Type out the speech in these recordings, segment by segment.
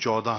14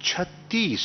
36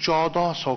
1400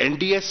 NDS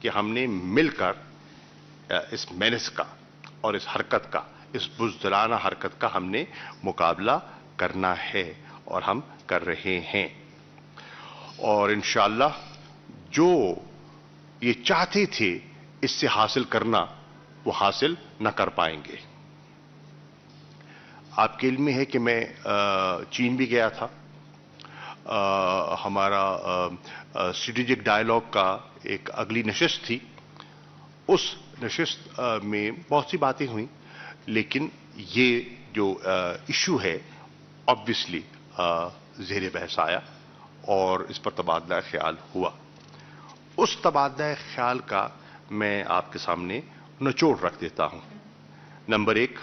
کہ ہم نے مل کر اس مینس کا اور اس حرکت کا، اس بزدلانہ حرکت کا ہم نے مقابلہ کرنا ہے اور ہم کر رہے ہیں. اور انشاءاللہ جو یہ چاہتے تھے اس سے حاصل کرنا، وہ حاصل نہ کر پائیں گے. آپ کے علم میں ہے کہ میں چین بھی گیا تھا. ہمارا اسٹریٹجک ڈائیلاگ کا ایک اگلی نشست تھی. اس نشست میں بہت سی باتیں ہوئیں، لیکن یہ جو ایشو ہے آبویسلی زیر بحث آیا اور اس پر تبادلہ خیال ہوا. اس تبادلہ خیال کا میں آپ کے سامنے نچوڑ رکھ دیتا ہوں. نمبر 1،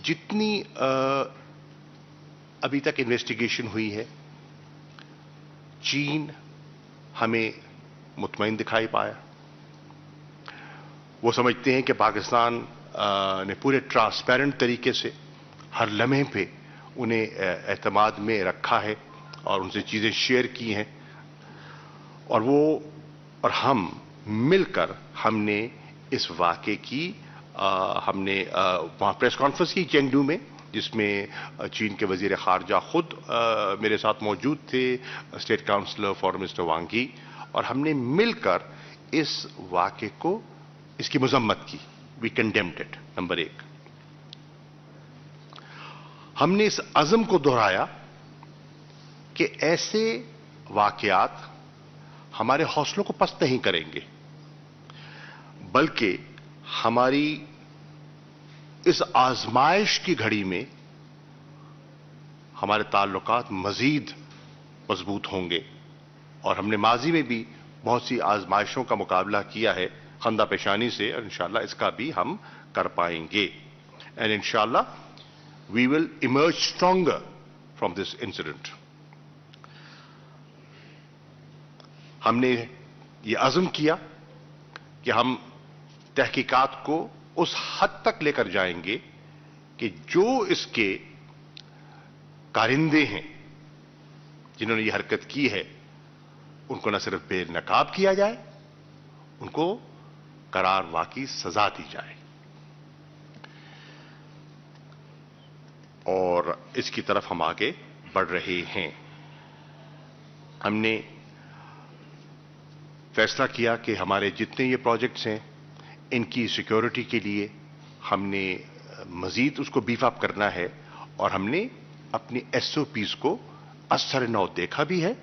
جتنی ابھی تک انویسٹیگیشن ہوئی ہے، چین ہمیں مطمئن دکھائی پایا. وہ سمجھتے ہیں کہ پاکستان نے پورے ٹرانسپیرنٹ طریقے سے ہر لمحے پہ انہیں اعتماد میں رکھا ہے اور ان سے چیزیں شیئر کی ہیں. اور وہ اور ہم مل کر ہم نے اس واقعے کی ہم نے وہاں پریس کانفرنس کی چینگڈو میں، جس میں چین کے وزیر خارجہ خود میرے ساتھ موجود تھے، اسٹیٹ کاؤنسلر فارن مسٹر وانگ ای، اور ہم نے مل کر اس واقعے کو، اس کی مذمت کی. وی کنڈیمڈ اٹ. نمبر 1، ہم نے اس عزم کو دہرایا کہ ایسے واقعات ہمارے حوصلوں کو پست نہیں کریں گے، بلکہ ہماری اس آزمائش کی گھڑی میں ہمارے تعلقات مزید مضبوط ہوں گے. اور ہم نے ماضی میں بھی بہت سی آزمائشوں کا مقابلہ کیا ہے خندہ پیشانی سے، اور انشاءاللہ اس کا بھی ہم کر پائیں گے. اینڈ انشاءاللہ we will emerge stronger from this incident. ہم نے یہ عزم کیا کہ ہم تحقیقات کو اس حد تک لے کر جائیں گے کہ جو اس کے کارندے ہیں، جنہوں نے یہ حرکت کی ہے، ان کو نہ صرف بے نقاب کیا جائے، ان کو قرار واقعی سزا دی جائے. اور اس کی طرف ہم آگے بڑھ رہے ہیں. ہم نے فیصلہ کیا کہ ہمارے جتنے یہ پروجیکٹس ہیں، ان کی سیکیورٹی کے لیے ہم نے مزید اس کو بیف اپ کرنا ہے، اور ہم نے اپنی ایس او پیز کو اثر نو دیکھا بھی ہے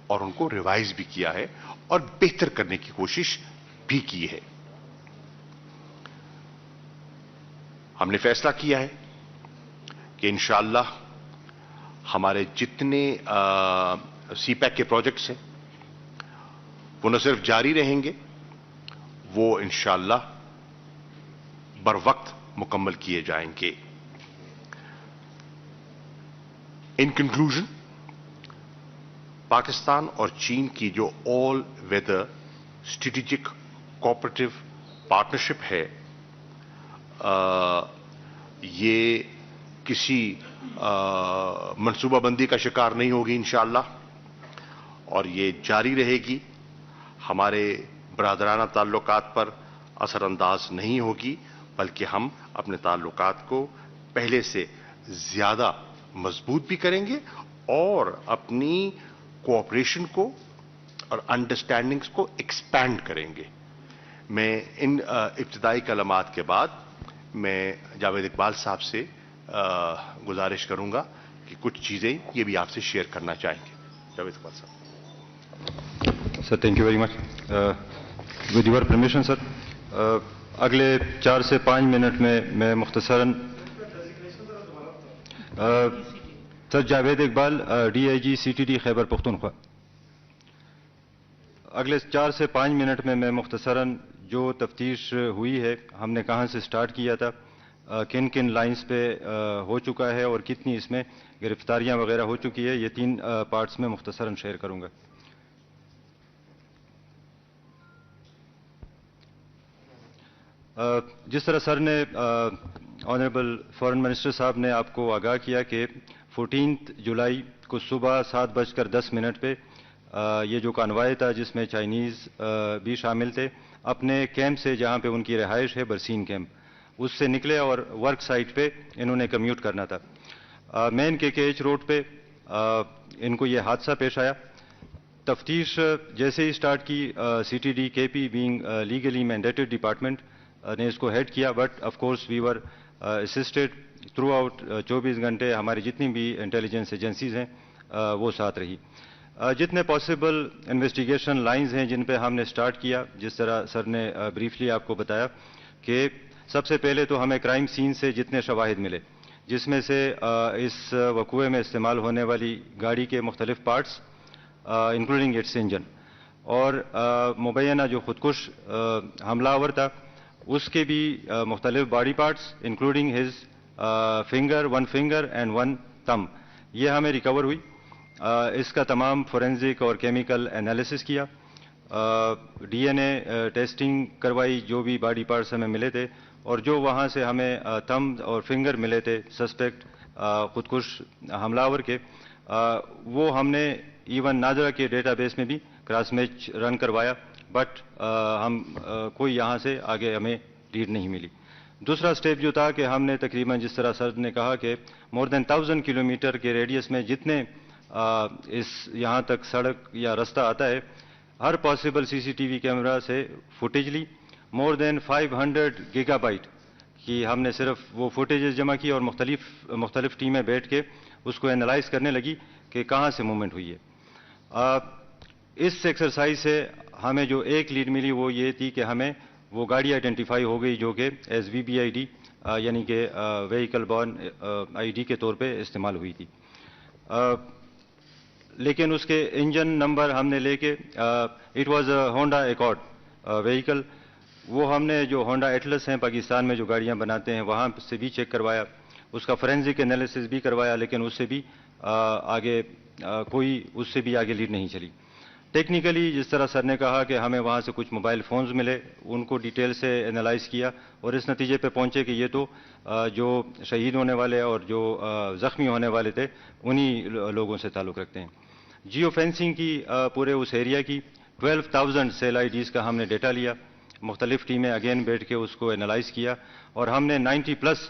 اور ان کو ریوائز بھی کیا ہے اور بہتر کرنے کی کوشش بھی کی ہے. ہم نے فیصلہ کیا ہے کہ انشاءاللہ ہمارے جتنے سی پیک کے پروجیکٹس ہیں وہ نہ صرف جاری رہیں گے، وہ انشاءاللہ بر وقت مکمل کیے جائیں گے. ان کنکلوژن، پاکستان اور چین کی جو آل ویدر اسٹریٹجک کوآپریٹو پارٹنرشپ ہے، یہ کسی منصوبہ بندی کا شکار نہیں ہوگی انشاءاللہ، اور یہ جاری رہے گی. ہمارے برادرانہ تعلقات پر اثر انداز نہیں ہوگی، بلکہ ہم اپنے تعلقات کو پہلے سے زیادہ مضبوط بھی کریں گے اور اپنی کوآپریشن کو اور انڈرسٹینڈنگز کو ایکسپینڈ کریں گے. میں ان ابتدائی کلمات کے بعد میں جاوید اقبال صاحب سے گزارش کروں گا کہ کچھ چیزیں یہ بھی آپ سے شیئر کرنا چاہیں گے. جاوید اقبال صاحب. Sir thank you very much. With your permission sir, اگلے 4 سے 5 منٹ میں مختصراً sir Javed Iqbal D I G C T D Khyber Pakhtunkhwa. اگلے 4 سے 5 منٹ میں مختصراً جو تفتیش ہوئی ہے، ہم نے کہاں سے سٹارٹ کیا تھا، کن کن لائنز پہ ہو چکا ہے اور کتنی اس میں گرفتاریاں وغیرہ ہو چکی ہے، یہ 3 پارٹس میں مختصراً شیئر کروں گا. جس طرح سر نے آنریبل فارن منسٹر صاحب نے آپ کو آگاہ کیا کہ 14 جولائی کو صبح 7:10 پہ یہ جو کانوائے تھا جس میں چائنیز بھی شامل تھے، اپنے کیمپ سے جہاں پہ ان کی رہائش ہے برسین کیمپ، اس سے نکلے اور ورک سائٹ پہ انہوں نے کمیوٹ کرنا تھا۔ مین KKH روڈ پہ ان کو یہ حادثہ پیش آیا۔ تفتیش جیسے ہی سٹارٹ کی، CTD KP being legally mandated department نے اس کو ہیڈ کیا، but of course we were assisted throughout 24 گھنٹے، ہماری جتنی بھی انٹیلیجنس ایجنسیز ہیں وہ ساتھ رہی۔ جتنے پاسبل انویسٹیگیشن لائنز ہیں جن پہ ہم نے سٹارٹ کیا، جس طرح سر نے بریفلی آپ کو بتایا کہ سب سے پہلے تو ہمیں کرائم سین سے جتنے شواہد ملے، جس میں سے اس وقوعے میں استعمال ہونے والی گاڑی کے مختلف پارٹس انکلوڈنگ اٹس انجن، اور مبینہ جو خودکش حملہ آور تھا اس کے بھی مختلف body parts including his one finger and one thumb, یہ ہمیں ریکور ہوئی۔ اس کا تمام فورینزک اور کیمیکل انالیسس کیا، DNA ٹیسٹنگ کروائی، جو بھی باڈی پارٹس ہمیں ملے تھے، اور جو وہاں سے ہمیں تھمب اور فنگر ملے تھے سسپیکٹ خودکش حملہ آور کے، وہ ہم نے ایون ناظرہ کے ڈیٹا بیس میں بھی کراس میچ رن کروایا، بٹ ہم کوئی یہاں سے آگے ہمیں لیڈ نہیں ملی۔ دوسرا سٹیپ جو تھا کہ ہم نے تقریباً جس طرح سر نے کہا کہ مور دین 1000 کلومیٹر کے ریڈیس میں جتنے اس یہاں تک سڑک یا رستہ آتا ہے، ہر پاسبل CCTV کیمرہ سے فوٹیج لی، مور دین 500 گیگا بائٹ کی ہم نے صرف وہ فوٹیجز جمع کی، اور مختلف ٹیمیں بیٹھ کے اس کو اینالائز کرنے لگی کہ کہاں سے موومنٹ ہوئی ہے۔ اس ایکسرسائز سے ہمیں جو ایک لیڈ ملی وہ یہ تھی کہ ہمیں وہ گاڑی آئیڈینٹیفائی ہو گئی جو کہ ایز VBID یعنی کہ وہیکل بورن ID کے طور پہ استعمال ہوئی تھی، لیکن اس کے انجن نمبر ہم نے لے کے it was a Honda accord vehicle, وہ ہم نے جو ہونڈا ایٹلس ہیں پاکستان میں جو گاڑیاں بناتے ہیں وہاں سے بھی چیک کروایا، اس کا فورینزک انالیسس بھی کروایا، لیکن اس سے بھی آگے کوئی اس سے بھی آگے لیڈ نہیں چلی۔ ٹیکنیکلی جس طرح سر نے کہا کہ ہمیں وہاں سے کچھ موبائل فونز ملے، ان کو ڈیٹیل سے انالائز کیا اور اس نتیجے پہ پہنچے کہ یہ تو جو شہید ہونے والے اور جو زخمی ہونے والے تھے انہی لوگوں سے تعلق رکھتے ہیں۔ جیو فینسنگ کی پورے اس ایریا کی 12,000 سیل IDs کا ہم نے ڈیٹا لیا، مختلف ٹیمیں اگین بیٹھ کے اس کو انالائز کیا، اور ہم نے 90+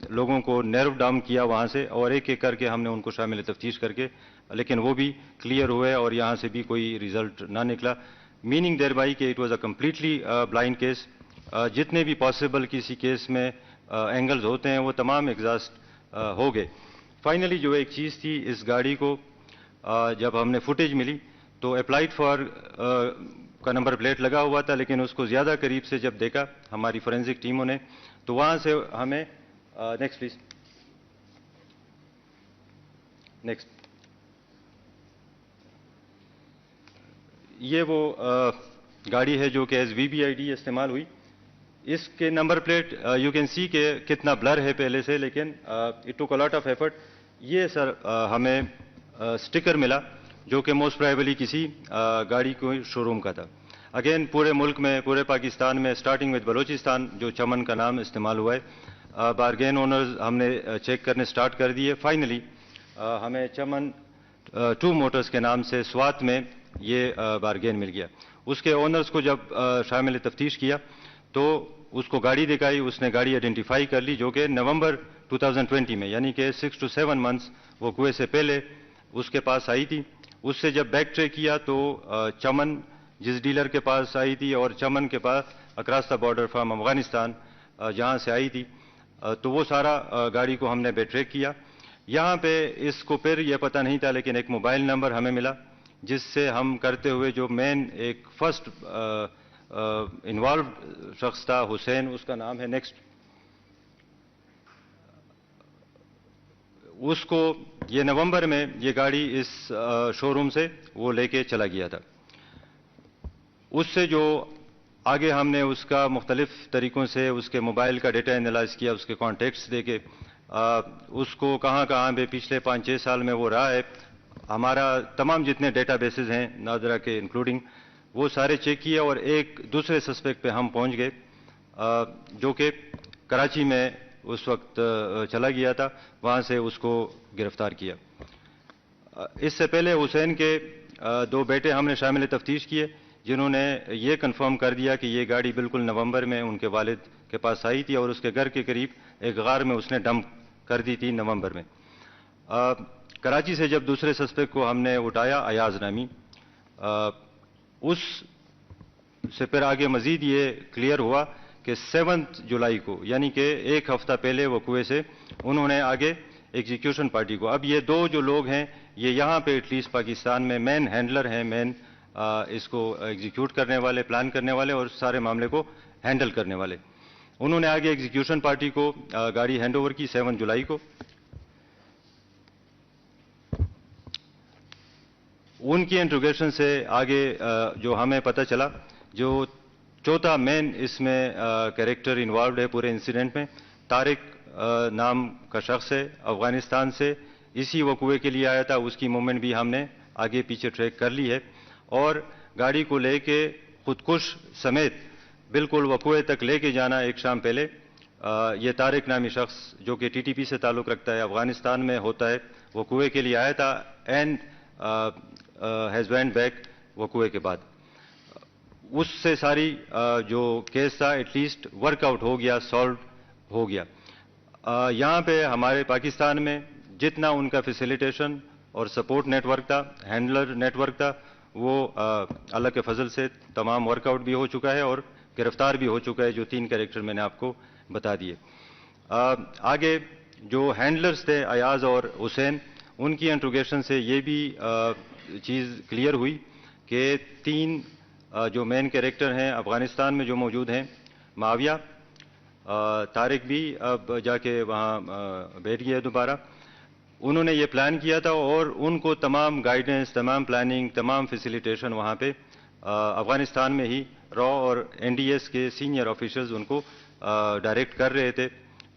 لوگوں کو نیرو ڈاؤن کیا وہاں سے، اور ایک ایک کر کے ہم نے ان کو شامل تفتیش کر کے، لیکن وہ بھی کلیئر ہوئے اور یہاں سے بھی کوئی ریزلٹ نہ نکلا، میننگ دیر بائی کہ it was a completely blind case. جتنے بھی پاسبل کسی کیس میں اینگلز ہوتے ہیں وہ تمام ایگزاسٹ ہو گئے۔ فائنلی جو ایک چیز تھی، اس گاڑی کو جب ہم نے فوٹیج ملی تو اپلائڈ فار کا نمبر پلیٹ لگا ہوا تھا، لیکن اس کو زیادہ قریب سے جب دیکھا ہماری فورینزک ٹیموں نے تو وہاں سے ہمیں نیکسٹ پلیز نیکسٹ، یہ وہ گاڑی ہے جو کہ ایز VBID استعمال ہوئی۔ اس کے number plate you can see کہ کتنا بلر ہے پہلے سے، لیکن it took a lot of effort. یہ سر ہمیں سٹیکر ملا جو کہ موسٹ پرابیبلی کسی گاڑی کو شو روم کا تھا۔ اگین پورے ملک میں، پورے پاکستان میں، اسٹارٹنگ ود بلوچستان جو چمن کا نام استعمال ہوا ہے، بارگین اونرز ہم نے چیک کرنے سٹارٹ کر دیے۔ فائنلی ہمیں چمن 2 موٹرز کے نام سے سوات میں یہ بارگین مل گیا۔ اس کے اونرز کو جب شامل تفتیش کیا تو اس کو گاڑی دکھائی، اس نے گاڑی آئیڈینٹیفائی کر لی جو کہ نومبر 2020 میں، یعنی کہ 6 to 7 months وقوعے سے پہلے اس کے پاس آئی تھی۔ اس سے جب بیک ٹریک کیا تو چمن جس ڈیلر کے پاس آئی تھی اور چمن کے پاس across the border from Afghanistan جہاں سے آئی تھی، تو وہ سارا گاڑی کو ہم نے بیک ٹریک کیا۔ یہاں پہ اس کو پھر یہ پتہ نہیں تھا، لیکن ایک موبائل نمبر ہمیں ملا جس سے ہم کرتے ہوئے جو مین ایک فرسٹ انوالوڈ شخص تھا حسین، اس کا نام ہے نیکسٹ، اس کو یہ نومبر میں یہ گاڑی اس شو روم سے وہ لے کے چلا گیا تھا۔ اس سے جو آگے ہم نے اس کا مختلف طریقوں سے اس کے موبائل کا ڈیٹا انالائز کیا، اس کے کانٹیکٹس دے کے اس کو کہاں کہاں پہ پچھلے 5-6 سال میں وہ رہا ہے، ہمارا تمام جتنے ڈیٹا بیسز ہیں ناظرہ کے انکلوڈنگ وہ سارے چیک کیے، اور ایک دوسرے سسپیکٹ پہ ہم پہنچ گئے جو کہ کراچی میں اس وقت چلا گیا تھا، وہاں سے اس کو گرفتار کیا۔ اس سے پہلے حسین کے دو بیٹے ہم نے شامل تفتیش کیے جنہوں نے یہ کنفرم کر دیا کہ یہ گاڑی بالکل نومبر میں ان کے والد کے پاس آئی تھی اور اس کے گھر کے قریب ایک غار میں اس نے ڈمپ کر دی تھی نومبر میں. کراچی سے جب دوسرے سسپیکٹ کو ہم نے اٹھایا ایاز نامی, اس سے پھر آگے مزید یہ کلیئر ہوا کہ 7 جولائی کو یعنی کہ ایک ہفتہ پہلے وہ کنویں سے انہوں نے آگے ایگزیکیوشن پارٹی کو, اب یہ دو جو لوگ ہیں یہ یہاں پہ ایٹ لیسٹ پاکستان میں مین ہینڈلر ہیں, مین اس کو ایگزیکیوٹ کرنے والے, پلان کرنے والے اور سارے معاملے کو ہینڈل کرنے والے. انہوں نے آگے ایگزیکیوشن پارٹی کو گاڑی ہینڈ اوور کی 7 جولائی کو. ان کی انٹروگیشن سے آگے جو ہمیں پتہ چلا, جو چوتھا مین اس میں کریکٹر انوالوڈ ہے پورے انسیڈنٹ میں, طارق نام کا شخص ہے, افغانستان سے اسی وہ کنویں کے لیے آیا تھا. اس کی موومنٹ بھی ہم نے آگے پیچھے ٹریک کر لی ہے اور گاڑی کو لے کے خودکش سمیت بالکل وہ کنویں تک لے کے جانا ایک شام پہلے. یہ طارق نامی شخص جو کہ ٹی ٹی پی سے تعلق رکھتا ہے, افغانستان میں ہوتا ہے, وہ کنویں کے لیے آیا تھا اینڈ ہیز وینٹ بیک وہ کنویں کے بعد. اس سے ساری جو کیس تھا ایٹ لیسٹ ورک آؤٹ ہو گیا, سالو ہو گیا. یہاں پہ ہمارے پاکستان میں جتنا ان کا فیسیلیٹیشن اور سپورٹ نیٹ ورک تھا, ہینڈلر نیٹ ورک تھا, وہ اللہ کے فضل سے تمام ورک آؤٹ بھی ہو چکا ہے اور گرفتار بھی ہو چکا ہے, جو 3 کریکٹر میں نے آپ کو بتا دیے. آگے جو ہینڈلرز تھے ایاز اور حسین, ان کی انٹروگیشن سے یہ بھی چیز کلیئر ہوئی کہ 3 جو مین کریکٹر ہیں افغانستان میں جو موجود ہیں, معاویہ, طارق بھی اب جا کے وہاں بیٹھ گیا دوبارہ, انہوں نے یہ پلان کیا تھا اور ان کو تمام گائیڈنس, تمام پلاننگ, تمام فیسیلیٹیشن وہاں پہ افغانستان میں ہی را اور این ڈی ایس کے سینئر آفیشرز ان کو ڈائریکٹ کر رہے تھے.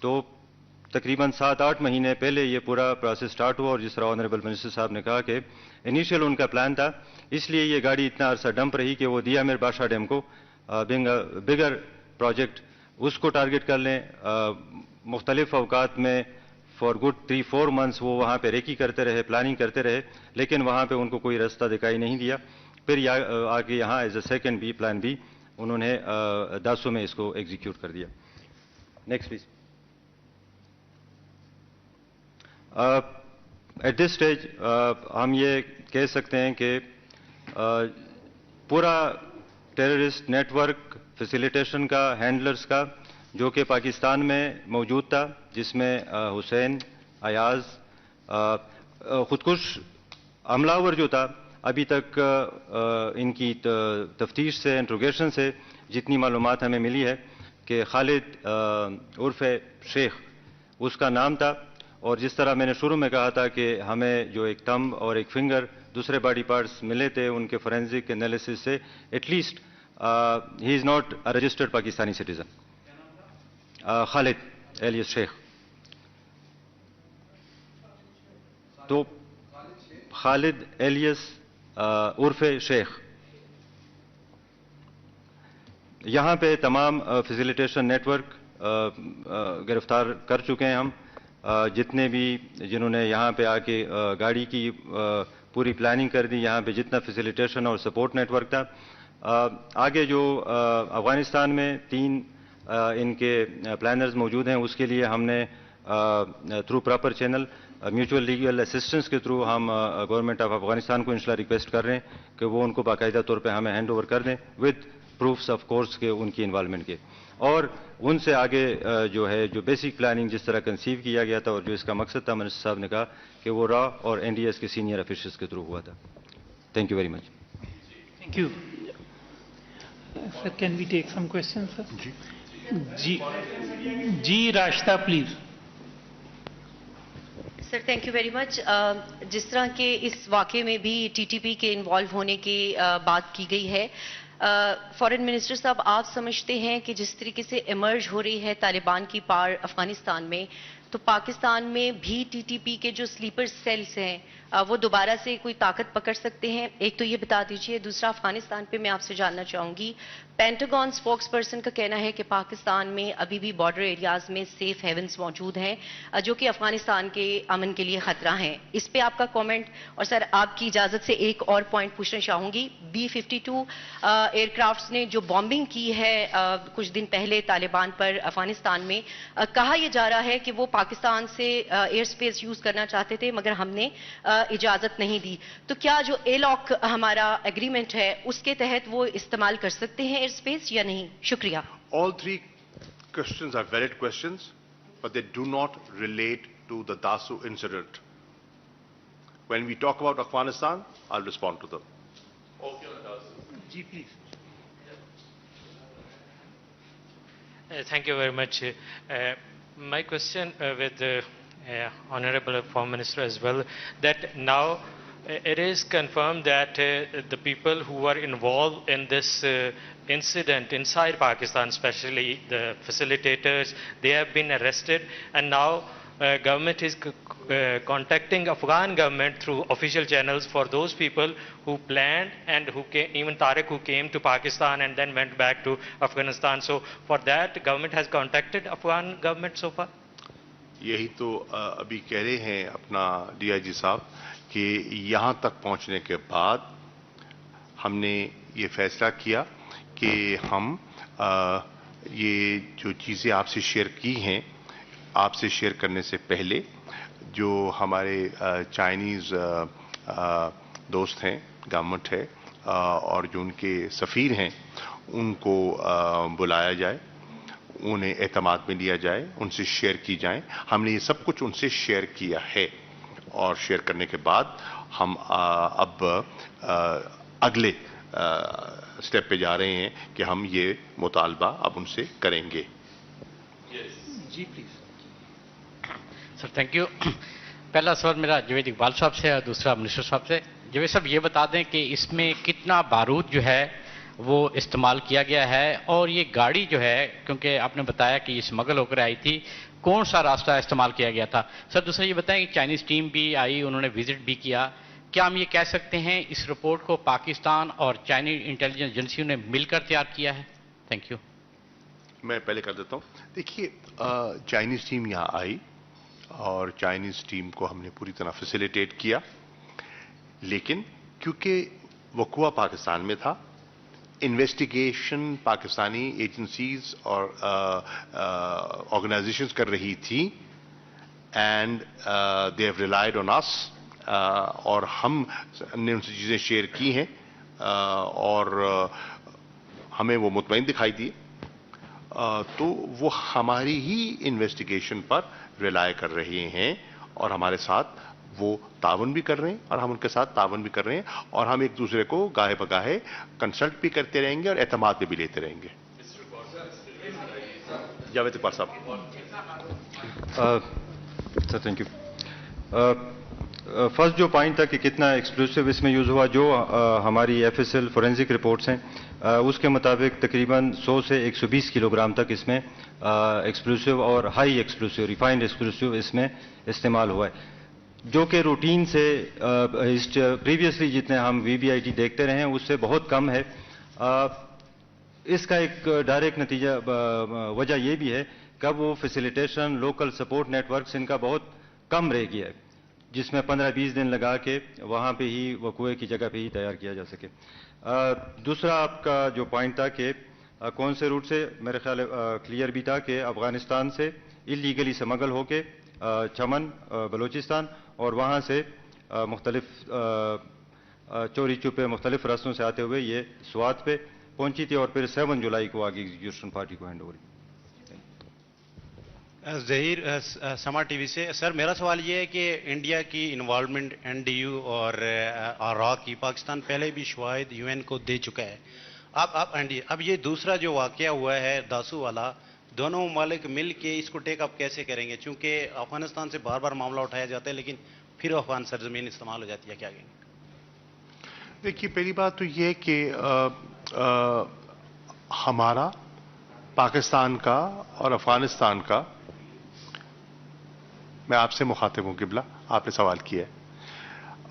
تو تقریباً 7-8 مہینے پہلے یہ پورا پروسیس سٹارٹ ہوا اور جس طرح آنریبل منسٹر صاحب نے کہا کہ انیشیل ان کا پلان تھا, اس لیے یہ گاڑی اتنا عرصہ ڈمپ رہی کہ وہ دیا میر بادشاہ ڈیم کو بگر پروجیکٹ اس کو ٹارگٹ کر لیں. مختلف اوقات میں فار گڈ 3-4 منتھس وہ وہاں پہ ریکی کرتے رہے, پلاننگ کرتے رہے, لیکن وہاں پہ ان کو کوئی راستہ دکھائی نہیں دیا. پھر آگے یہاں ایز اے سیکنڈ بھی پلان بھی انہوں نے داسوں میں اس کو ایگزیکیوٹ کر دیا. Next please. At this stage ہم یہ کہہ سکتے ہیں کہ پورا ٹیررسٹ نیٹ ورک فیسیلیٹیشن کا, ہینڈلرز کا, جو کہ پاکستان میں موجود تھا, جس میں حسین, ایاز, خودکش حملہ آور جو تھا, ابھی تک ان کی تفتیش سے, انٹروگیشن سے جتنی معلومات ہمیں ملی ہے کہ خالد عرف شیخ اس کا نام تھا. اور جس طرح میں نے شروع میں کہا تھا کہ ہمیں جو ایک تھمب اور ایک فنگر دوسرے باڈی پارٹس ملے تھے ان کے فورینزک انالیسس سے, at least he is not a registered Pakistani citizen. Khalid Elias Sheikh. تو خالد ایلیس عرف شیخ, یہاں پہ تمام فیسیلیٹیشن نیٹ ورک گرفتار کر چکے ہیں ہم, جتنے بھی جنہوں نے یہاں پہ آ کے گاڑی کی پوری پلاننگ کر دی, یہاں پہ جتنا فیسیلیٹیشن اور سپورٹ نیٹ ورک تھا. آگے جو افغانستان میں 3 ان کے پلانرز موجود ہیں, اس کے لیے ہم نے through proper channel mutual legal assistance کے تھرو ہم گورنمنٹ آف افغانستان کو انشاءاللہ ریکویسٹ کر رہے ہیں کہ وہ ان کو باقاعدہ طور پہ ہمیں ہینڈ اوور کر دیں ود پروفس آف کورس کے ان کی انوالومنٹ کے, اور ان سے آگے جو ہے جو بیسک پلاننگ جس طرح کنسیو کیا گیا تھا اور جو اس کا مقصد تھا, منسٹر صاحب نے کہا کہ وہ را اور این ڈی ایس کے سینئر آفیسرز کے تھرو ہوا تھا. Thank you very much. Thank you sir. Can we take some question sir? جی Rashida please. Sir thank you very much. جس طرح کے اس واقعے میں بھی ٹی ٹی پی کے انوالو ہونے کی بات کی گئی ہے, فارن منسٹر صاحب آپ سمجھتے ہیں کہ جس طریقے سے ایمرج ہو رہی ہے طالبان کی پار افغانستان میں, تو پاکستان میں بھی ٹی ٹی پی کے جو سلیپر سیلز ہیں وہ دوبارہ سے کوئی طاقت پکڑ سکتے ہیں؟ ایک تو یہ بتا دیجئے. دوسرا افغانستان پہ میں آپ سے جاننا چاہوں گی, پینٹاگون سپوکس پرسن کا کہنا ہے کہ پاکستان میں ابھی بھی بارڈر ایریاز میں سیف ہیونز موجود ہیں جو کہ افغانستان کے امن کے لیے خطرہ ہیں. اس پہ آپ کا کامنٹ. اور سر آپ کی اجازت سے ایک اور پوائنٹ پوچھنا چاہوں گی. B-52 ایئر کرافٹس نے جو بامبنگ کی ہے کچھ دن پہلے طالبان پر افغانستان میں, کہا یہ جا رہا ہے کہ وہ پاکستان سے ایئر سپیس یوز کرنا چاہتے تھے مگر ہم نے اجازت نہیں دی. تو کیا جو ایلاک ہمارا ایگریمنٹ ہے اس کے تحت وہ استعمال کر سکتے ہیں ایئر سپیس یا نہیں؟ شکریہ. All three questions are valid questions, but they do not relate to the Dasu incident. When we talk about Afghanistan, I'll respond to them. Ji, please. Thank you very much. My question with the Honorable Foreign Minister as well, that now it is confirmed that the people who were involved in this incident inside Pakistan, especially the facilitators, they have been arrested, and now government is contacting Afghan government through official channels for those people who planned and who came, even Tariq, who came to Pakistan and then went back to Afghanistan. So for that, government has contacted Afghan government so far? یہی تو ابھی کہہ رہے ہیں اپنا D I جی صاحب کہ یہاں تک پہنچنے کے بعد ہم نے یہ فیصلہ کیا کہ ہم یہ جو چیزیں آپ سے شیئر کی ہیں, آپ سے شیئر کرنے سے پہلے جو ہمارے چائنیز دوست ہیں, گورنمنٹ ہے, اور جو ان کے سفیر ہیں ان کو بلایا جائے, انہیں اعتماد میں لیا جائے, ان سے شیئر کی جائیں. ہم نے یہ سب کچھ ان سے شیئر کیا ہے, اور شیئر کرنے کے بعد ہم اب اگلے سٹیپ پہ جا رہے ہیں کہ ہم یہ مطالبہ اب ان سے کریں گے. جی پلیز. Sir thank you. پہلا سوال میرا جاوید اقبال صاحب سے اور دوسرا منسٹر صاحب سے. جاوید صاحب یہ بتا دیں کہ اس میں کتنا بارود جو ہے وہ استعمال کیا گیا ہے, اور یہ گاڑی جو ہے کیونکہ آپ نے بتایا کہ یہ اسمگل ہو کر آئی تھی, کون سا راستہ استعمال کیا گیا تھا؟ سر دوسرا یہ بتائیں کہ چائنیز ٹیم بھی آئی, انہوں نے وزٹ بھی کیا, کیا ہم یہ کہہ سکتے ہیں اس رپورٹ کو پاکستان اور چائنیز انٹیلیجنس ایجنسیوں نے مل کر تیار کیا ہے؟ Thank you. میں پہلے کر دیتا ہوں. دیکھیے, چائنیز ٹیم یہاں آئی اور چائنیز ٹیم کو ہم نے پوری طرح فیسیلیٹیٹ کیا, لیکن کیونکہ وقوع پاکستان میں تھا, انویسٹیگیشن پاکستانی ایجنسیز اور آرگنائزیشنز کر رہی تھی, and they have relied on us, اور ہم نے ان سے چیزیں شیئر کی ہیں اور ہمیں وہ مطمئن دکھائی دیے, تو وہ ہماری ہی انویسٹیگیشن پر ریلائی کر رہے ہیں اور ہمارے ساتھ وہ تعاون بھی کر رہے ہیں, اور ہم ان کے ساتھ تعاون بھی کر رہے ہیں, اور ہم ایک دوسرے کو گاہے بگاہے کنسلٹ بھی کرتے رہیں گے اور اعتماد بھی لیتے رہیں گے. جاوید اقبال صاحب. Sir thank you. فرسٹ جو پوائنٹ تھا کہ کتنا ایکسپلوسیو اس میں یوز ہوا, جو ہماری F S L forensic reports ہیں اس کے مطابق تقریباً 100 سے 120 کلو گرام تک اس میں ایکسپلوسیو اور ہائی ایکسپلوسیو, ریفائنڈ ایکسپلوسیو اس میں استعمال ہوا ہے, جو کہ روٹین سے پریویسلی جتنے ہم وی بی آئی ٹی دیکھتے رہے ہیں اس سے بہت کم ہے. اس کا ایک ڈائریکٹ نتیجہ وجہ یہ بھی ہے کہ اب وہ facilitation, local support network ان کا بہت کم رہ گیا ہے, جس میں 15-20 دن لگا کے وہاں پہ ہی وقوع کی جگہ پہ ہی تیار کیا جا سکے. دوسرا آپ کا جو پوائنٹ تھا کہ کون سے روٹ سے, میرے خیال کلیئر بھی تھا کہ افغانستان سے اللیگلی سمگل ہو کے چمن, بلوچستان, اور وہاں سے مختلف چوری چھپے مختلف راستوں سے آتے ہوئے یہ سوات پہ پہنچی تھی, اور پھر 7 جولائی کو آگے ایگزیکیوشن پارٹی کو ہینڈ اوور. ظہیر سما ٹی وی سے. سر میرا سوال یہ ہے کہ انڈیا کی انوالومنٹ این ڈی یو اور عراق کی پاکستان پہلے بھی شواہد یو این کو دے چکا ہے. اب یہ دوسرا جو واقعہ ہوا ہے داسو والا, دونوں ممالک مل کے اس کو ٹیک اپ کیسے کریں گے؟ چونکہ افغانستان سے بار بار معاملہ اٹھایا جاتا ہے لیکن پھر افغان سرزمین استعمال ہو جاتی ہے, کیا کہیں گے؟ دیکھیے, پہلی بات تو یہ کہ ہمارا پاکستان کا اور افغانستان کا, میں آپ سے مخاطب ہوں قبلہ, آپ نے سوال کیا ہے,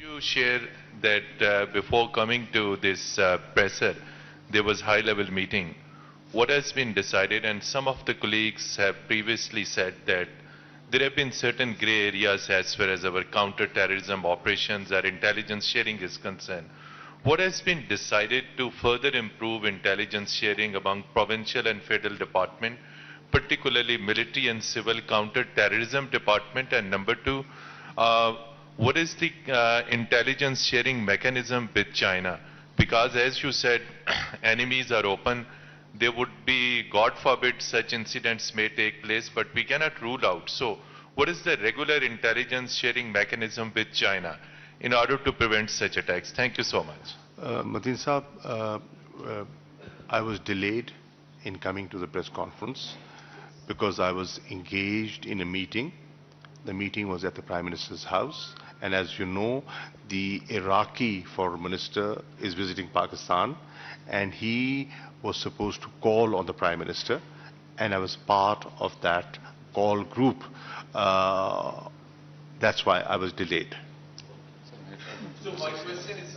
You share that before coming to this presser, there was high-level meeting. What has been decided, and some of the colleagues have previously said that there have been certain grey areas as far as our counter-terrorism operations or intelligence sharing is concerned. What has been decided to further improve intelligence sharing among provincial and federal department, particularly military and civil counter-terrorism department? And number two, what is the intelligence sharing mechanism with China? Because as you said, enemies are open. There would be, God forbid, such incidents may take place, but we cannot rule out. So what is the regular intelligence sharing mechanism with China in order to prevent such attacks? Thank you so much. Mateen Saab, I was delayed in coming to the press conference because I was engaged in a meeting. The meeting was at the Prime Minister's house. And as you know, the Iraqi foreign minister is visiting Pakistan and he was supposed to call on the Prime Minister and I was part of that call group. That's why I was delayed. So my question is...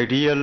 Ideal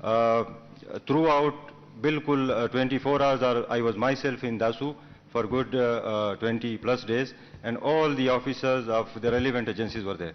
Throughout bilkul 24 hours I was myself in Dasu for good 20 plus days, and all the officers of the relevant agencies were there.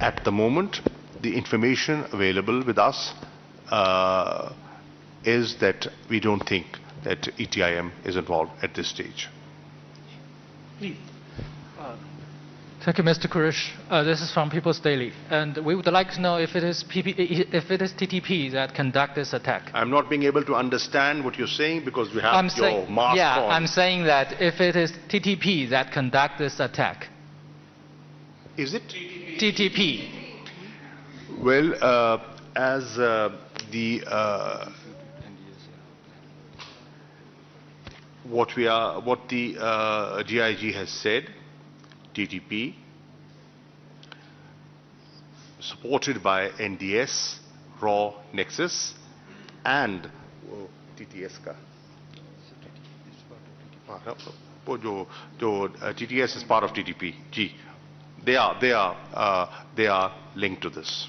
At the moment, the information available with us is that we don't think that ETIM is involved at this stage. Please. Thank you, Mr. Kurish. This is from People's Daily, and we would like to know if it is TTP that conduct this attack. I'm not being able to understand what you're saying because we have your mask on. I'm saying that if it is TTP that conduct this attack. Is it? TTP. Well, as what the GIG has said, TTP, supported by NDS, RAW, Nexus, and TTS ka. TTS is part of TTP. G. They are linked to this.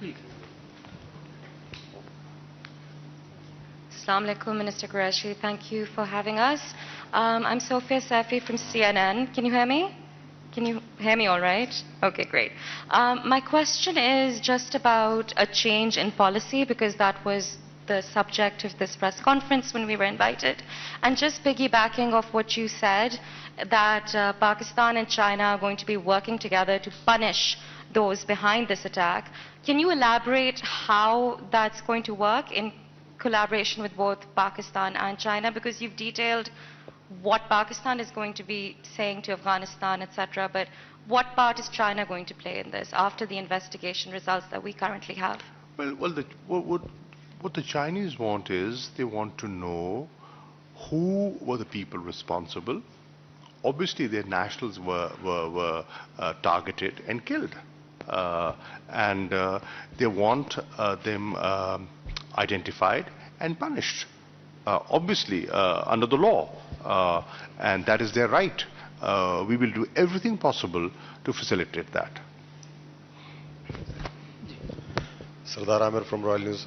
Please. Assalamu alaikum, Minister Qureshi. Thank you for having us. I'm Sophia Safi from CNN. Can you hear me? Can you hear me all right? Okay, great. My question is just about a change in policy, because that was the subject of this press conference when we were invited. And just piggybacking off what you said, that Pakistan and China are going to be working together to punish those behind this attack. Can you elaborate how that's going to work in collaboration with both Pakistan and China? Because you've detailed what Pakistan is going to be saying to Afghanistan, etc. But what part is China going to play in this after the investigation results that we currently have? Well, what the Chinese want is they want to know who were the people responsible. Obviously, their nationals were targeted and killed, and they want them identified and punished, obviously under the law, and that is their right. We will do everything possible to facilitate that. Sardar Amir from Royal News.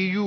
EU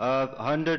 100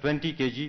120 kg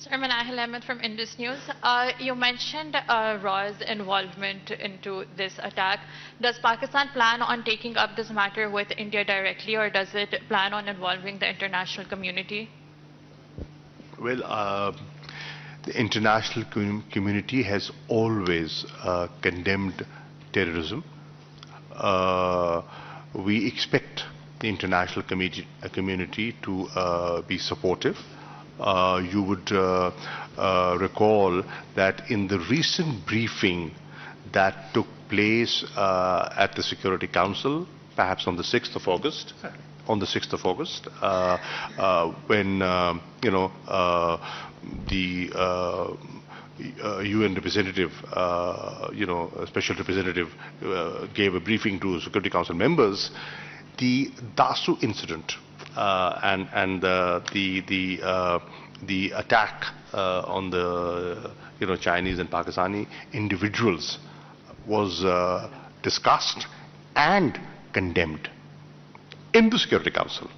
Sir, Manahil Ahmed from Indus News. You mentioned RAW's involvement into this attack. Does Pakistan plan on taking up this matter with India directly, or does it plan on involving the international community? Well, the international community has always condemned terrorism. We expect the international community to be supportive. You would recall that in the recent briefing that took place at the Security Council, perhaps on the 6th of August, when the UN representative, special representative, gave a briefing to Security Council members, the Dasu incident and the attack on the Chinese and Pakistani individuals was discussed and condemned in the Security Council.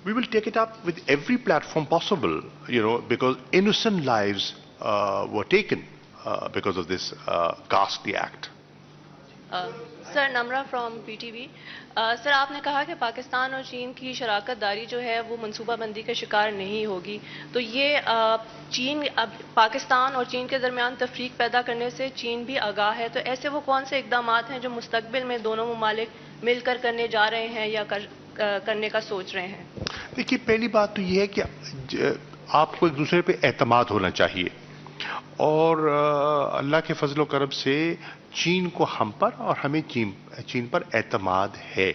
We will take it up with every platform possible, because innocent lives were taken because of this ghastly act. Sir Nimra from P T V. Sir آپ نے کہا کہ پاکستان اور چین کی شراکت داری جو ہے وہ منصوبہ بندی کا شکار نہیں ہوگی, تو یہ پاکستان اور چین کے درمیان تفریق پیدا کرنے سے چین بھی آگاہ ہے, تو ایسے وہ کون سے اقدامات ہیں جو مستقبل میں دونوں ممالک مل کر کرنے جا رہے ہیں یا کرنے کا سوچ رہے ہیں؟ دیکھیے, پہلی بات تو یہ ہے کہ آپ کو ایک دوسرے پہ اعتماد ہونا چاہیے, اور اللہ کے فضل و کرم سے چین کو ہم پر اور ہمیں چین پر اعتماد ہے.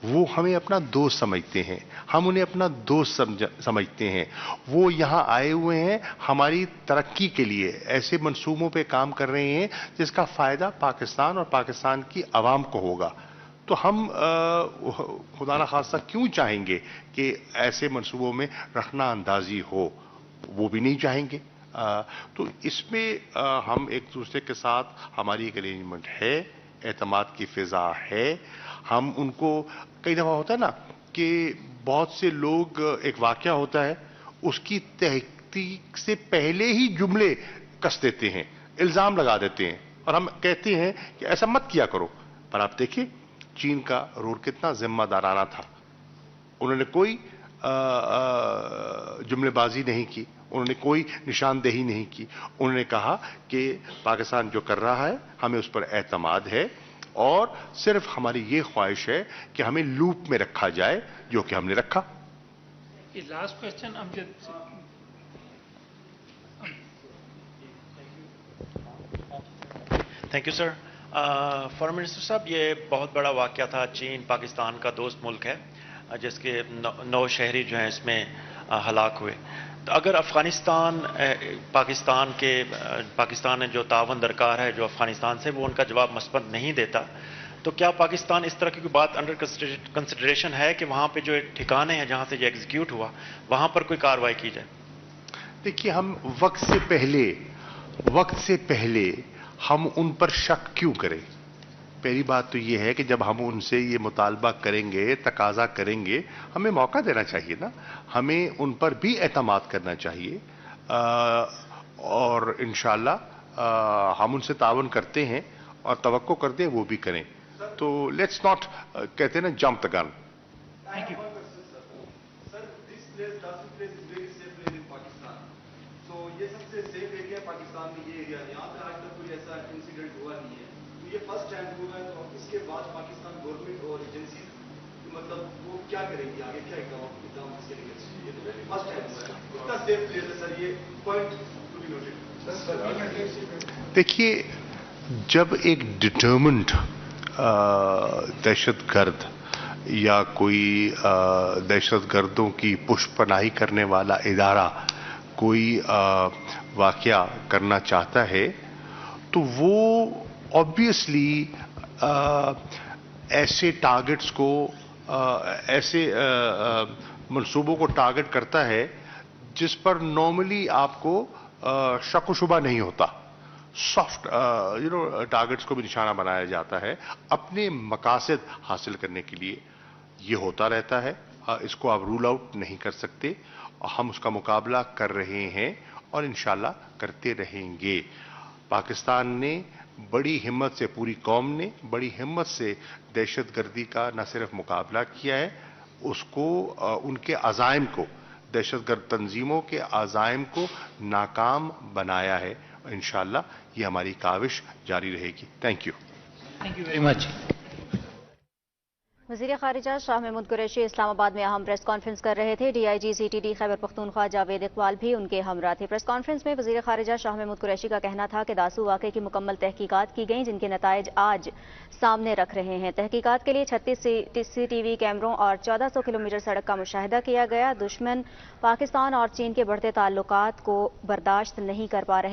وہ ہمیں اپنا دوست سمجھتے ہیں, ہم انہیں اپنا دوست سمجھتے ہیں. وہ یہاں آئے ہوئے ہیں ہماری ترقی کے لیے, ایسے منصوبوں پہ کام کر رہے ہیں جس کا فائدہ پاکستان اور پاکستان کی عوام کو ہوگا. تو ہم خدا نخواستہ کیوں چاہیں گے کہ ایسے منصوبوں میں رخنہ اندازی ہو؟ وہ بھی نہیں چاہیں گے. تو اس میں ہم ایک دوسرے کے ساتھ ہماری ایک ارینجمنٹ ہے, اعتماد کی فضا ہے. ہم ان کو, کئی دفعہ ہوتا ہے نا کہ بہت سے لوگ, ایک واقعہ ہوتا ہے اس کی تحقیق سے پہلے ہی جملے کس دیتے ہیں, الزام لگا دیتے ہیں, اور ہم کہتے ہیں کہ ایسا مت کیا کرو. پر آپ دیکھیں چین کا رول کتنا ذمہ دارانہ تھا. انہوں نے کوئی جملے بازی نہیں کی, انہوں نے کوئی نشاندہی نہیں کی. انہوں نے کہا کہ پاکستان جو کر رہا ہے ہمیں اس پر اعتماد ہے, اور صرف ہماری یہ خواہش ہے کہ ہمیں لوپ میں رکھا جائے, جو کہ ہم نے رکھا. Last question Amjad. Thank you sir. Foreign minister صاحب, یہ بہت بڑا واقعہ تھا. چین پاکستان کا دوست ملک ہے جس کے 9 شہری جو ہیں اس میں ہلاک ہوئے. تو اگر پاکستان نے جو تعاون درکار ہے جو افغانستان سے, وہ ان کا جواب مثبت نہیں دیتا, تو کیا پاکستان اس طرح کی کوئی بات انڈر کنسیڈریشن ہے کہ وہاں پہ جو ٹھکانے ہیں جہاں سے یہ ایگزیکیوٹ ہوا وہاں پر کوئی کارروائی کی جائے؟ دیکھیے, ہم وقت سے پہلے ہم ان پر شک کیوں کریں؟ پہلی بات تو یہ ہے کہ جب ہم ان سے یہ مطالبہ کریں گے, تقاضا کریں گے, ہمیں موقع دینا چاہیے نا. ہمیں ان پر بھی اعتماد کرنا چاہیے, اور انشاءاللہ ہم ان سے تعاون کرتے ہیں اور توقع کرتے ہیں وہ بھی کریں. تو لیٹس ناٹ, کہتے ہیں نا, جمپ دا گن. یہ فرسٹ ٹائم ہوا ہے, تو اس کے بعد پاکستان گورنمنٹ اور ایجنسی مطلب وہ کیا کرے گی آگے, کیا اقدام کریں گے؟ فرسٹ ٹائم ہوا ہے, اتنا سیف پلیس ہے سر, یہ پوائنٹ ٹو بی نوٹڈ. دیکھیے, جب ایک ڈٹرمنڈ دہشت گرد یا کوئی دہشت گردوں کی پشت پناہی کرنے والا ادارہ کوئی واقعہ کرنا چاہتا ہے, تو وہ obviously ایسے ٹارگٹس کو, ایسے منصوبوں کو ٹارگٹ کرتا ہے جس پر نارملی آپ کو شک و شبہ نہیں ہوتا. سافٹ ٹارگٹس کو بھی نشانہ بنایا جاتا ہے اپنے مقاصد حاصل کرنے کے لیے. یہ ہوتا رہتا ہے, اس کو آپ رول آؤٹ نہیں کر سکتے. ہم اس کا مقابلہ کر رہے ہیں اور انشاءاللہ کرتے رہیں گے. پاکستان نے بڑی ہمت سے, پوری قوم نے بڑی ہمت سے دہشت گردی کا نہ صرف مقابلہ کیا ہے, اس کو, ان کے عزائم کو, دہشت گرد تنظیموں کے عزائم کو ناکام بنایا ہے. انشاءاللہ یہ ہماری کاوش جاری رہے گی. Thank you. Thank you very مچ. وزیر خارجہ شاہ محمود قریشی اسلام آباد میں اہم پریس کانفرنس کر رہے تھے. D I G C T D Khyber Pakhtunkhwa Javed Iqbal بھی ان کے ہمراہ تھے. پریس کانفرنس میں وزیر خارجہ شاہ محمود قریشی کا کہنا تھا کہ داسو واقعے کی مکمل تحقیقات کی گئیں, جن کے نتائج آج سامنے رکھ رہے ہیں. تحقیقات کے لیے 36 سی ٹی وی کیمروں اور 1400 کلومیٹر سڑک کا مشاہدہ کیا گیا. دشمن پاکستان اور چین کے بڑھتے تعلقات کو برداشت نہیں کر پا رہے.